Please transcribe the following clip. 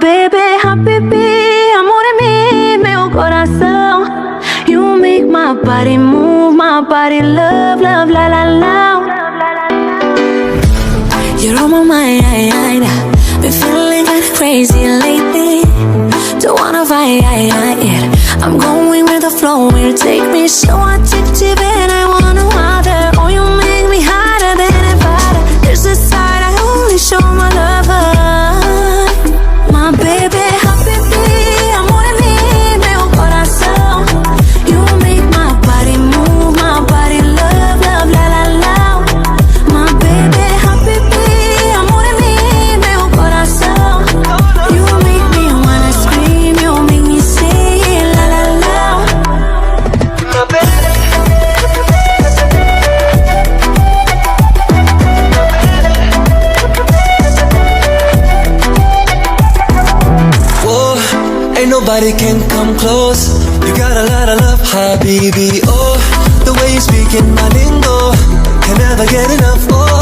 baby, habibi, amore meu coração. You make my body move, my body love, love, la la la. You're on my mind, been feeling kinda crazy lately. Don't wanna fight, I'm going with the flow, will take me so I tip and I wanna water. Oh, you make me hotter than a fire. There's a side I only show my lover. My baby, habibi, amore meu coração. You make my body move, my body love, love, la la la. My baby, habibi, amore meu coração. You make me wanna scream, you make me say la la la. My baby. Whoa, ain't nobody can come close. You got a lot of love, habibi. Oh, the way you speak in my lingo, can never get enough. Oh,